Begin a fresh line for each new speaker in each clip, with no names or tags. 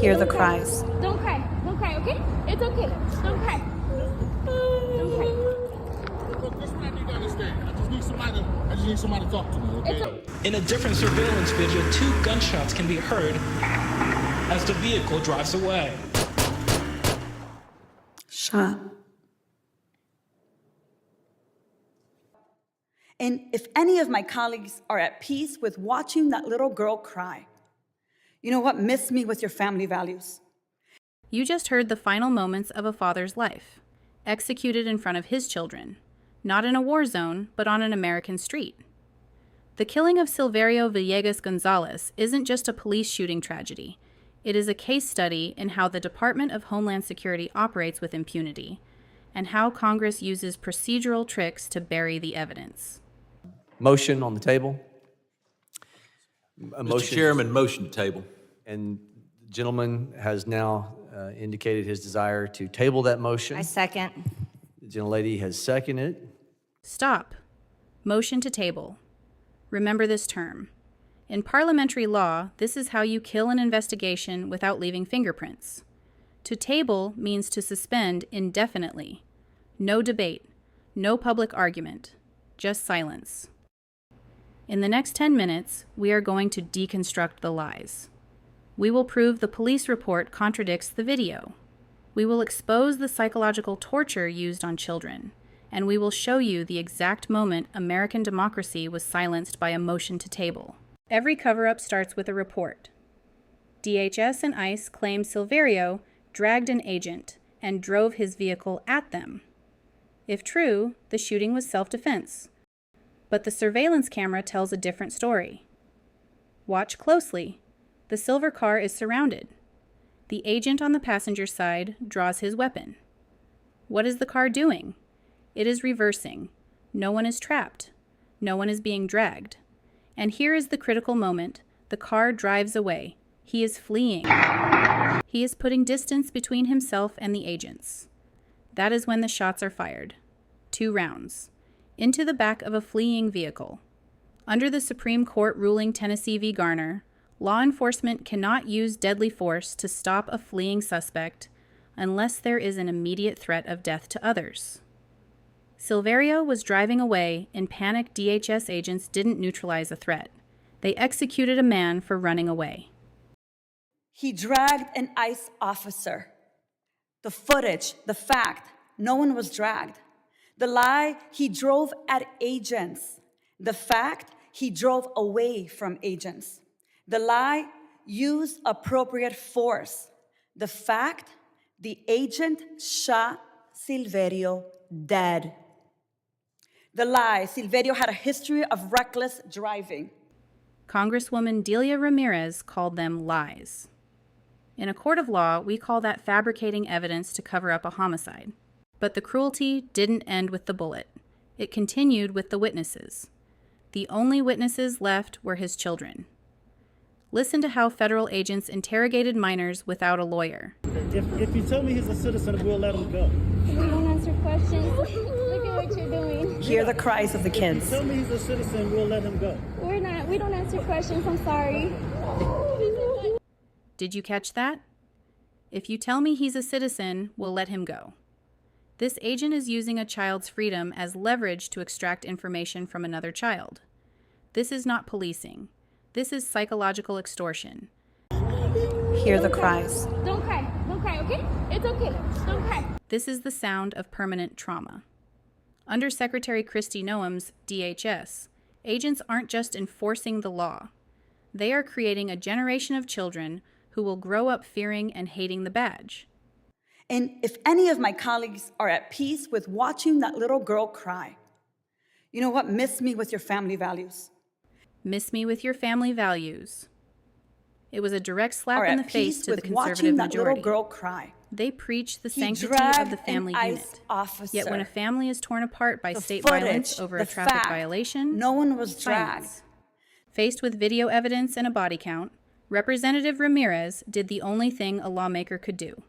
Hear the cries.
Don't cry, okay? It's okay, don't cry. Don't cry.
Look, this is what I need to understand. I just need somebody to talk to me, okay?
In a different surveillance video, 2 gunshots can be heard as the vehicle drives away.
Shot. And if any of my colleagues are at peace with watching that little girl cry, you know what? Miss me with your family values.
You just heard the final moments of a father's life, executed in front of his children, not in a war zone, but on an American street. The killing of Silverio Villegas Gonzalez isn't just a police shooting tragedy. It is a case study in how the Department of Homeland Security operates with impunity, and how Congress uses procedural tricks to bury the evidence.
Motion on the table.
Mr. Chairman, motion to table.
And the gentleman has now indicated his desire to table that motion.
I second.
The gentlelady has seconded it.
Stop. Motion to table. Remember this term. In parliamentary law, this is how you kill an investigation without leaving fingerprints. To table means to suspend indefinitely. No debate, no public argument, just silence. In the next 10 minutes, we are going to deconstruct the lies. We will prove the police report contradicts the video. We will expose the psychological torture used on children, and we will show you the exact moment American democracy was silenced by a motion to table. Every cover-up starts with a report. DHS and ICE claim Silverio dragged an agent and drove his vehicle at them. If true, the shooting was self-defense. But the surveillance camera tells a different story. Watch closely. The silver car is surrounded. The agent on the passenger side draws his weapon. What is the car doing? It is reversing. No one is trapped. No one is being dragged. And here is the critical moment. The car drives away. He is fleeing. He is putting distance between himself and the agents. That is when the shots are fired. 2 rounds. Into the back of a fleeing vehicle. Under the Supreme Court ruling Tennessee v. Garner, law enforcement cannot use deadly force to stop a fleeing suspect unless there is an immediate threat of death to others. Silverio was driving away, and panicked DHS agents didn't neutralize a threat. They executed a man for running away.
He dragged an ICE officer. The footage, the fact, no one was dragged. The lie, he drove at agents. The fact, he drove away from agents. The lie, used appropriate force. The fact, the agent shot Silverio dead. The lie, Silverio had a history of reckless driving.
Congresswoman Delia Ramirez called them lies. In a court of law, we call that fabricating evidence to cover up a homicide. But the cruelty didn't end with the bullet. It continued with the witnesses. The only witnesses left were his children. Listen to how federal agents interrogated minors without a lawyer.
If you tell me he's a citizen, we'll let him go.
We don't answer questions. Look at what you're doing.
Hear the cries of the
If you
kids.
tell me he's a citizen, we'll let him go.
We don't answer questions, I'm sorry.
Did you catch that? If you tell me he's a citizen, we'll let him go. This agent is using a child's freedom as leverage to extract information from another child. This is not policing. This is psychological extortion.
Hear the cries.
Don't cry, okay? It's okay, don't cry.
This is the sound of permanent trauma. Under Secretary Kristi Noem's DHS, agents aren't just enforcing the law. They are creating a generation of children who will grow up fearing and hating the badge.
And if any of my colleagues are at peace with watching that little girl cry, you know what? Miss me with your family values.
Miss me with your family values. It was a direct slap
Are
in the
at
face
peace
to the
with
conservative
watching that
majority.
little girl cry.
They preach the
He
sanctity of
dragged
the family
an ICE
unit.
officer.
Yet when a family is torn apart by
The
state
footage,
violence over a
the
traffic
fact,
violation,
no one was dragged.
silence. Faced with video evidence and a body count, Representative Ramirez did the only thing a lawmaker could do.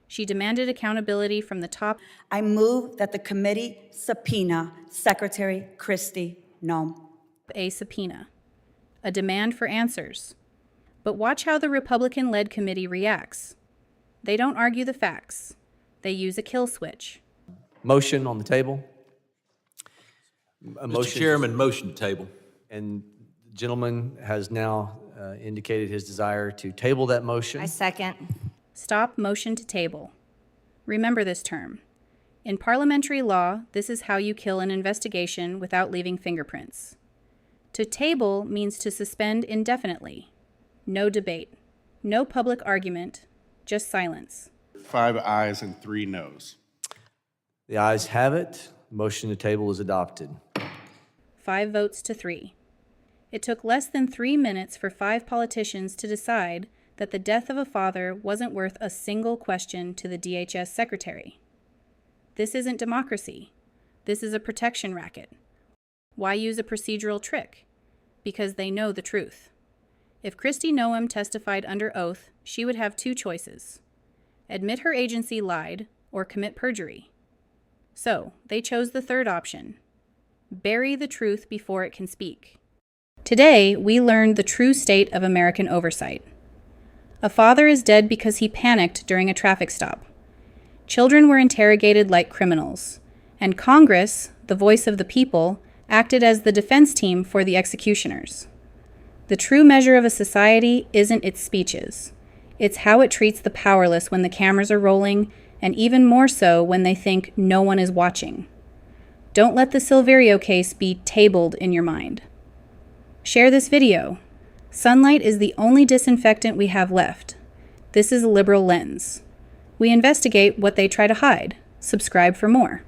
She demanded accountability from the top.
I move that the committee subpoena Secretary Kristi Noem.
A subpoena, a demand for answers. But watch how the Republican-led committee reacts. They don't argue the facts. They use a kill switch.
Motion on the table. A
Mr. Chairman, motion to table.
And the gentleman has now indicated his desire to table that motion.
I second.
Stop motion to table. Remember this term. In parliamentary law, this is how you kill an investigation without leaving fingerprints. To table means to suspend indefinitely. No debate. No public argument. Just silence.
5 ayes and 3 noes.
The ayes have it. Motion to table is adopted.
5 votes to 3. It took less than 3 minutes for 5 politicians to decide that the death of a father wasn't worth a single question to the DHS Secretary. This isn't democracy. This is a protection racket. Why use a procedural trick? Because they know the truth. If Kristi Noem testified under oath, she would have 2 choices: admit her agency lied or commit perjury. So, they chose the third option: bury the truth before it can speak. Today, we learned the true state of American oversight. A father is dead because he panicked during a traffic stop. Children were interrogated like criminals, and Congress, the voice of the people, acted as the defense team for the executioners. The true measure of a society isn't its speeches. It's how it treats the powerless when the cameras are rolling, and even more so when they think no one is watching. Don't let the Silverio case be tabled in your mind. Share this video. Sunlight is the only disinfectant we have left. This is a liberal lens. We investigate what they try to hide. Subscribe for more.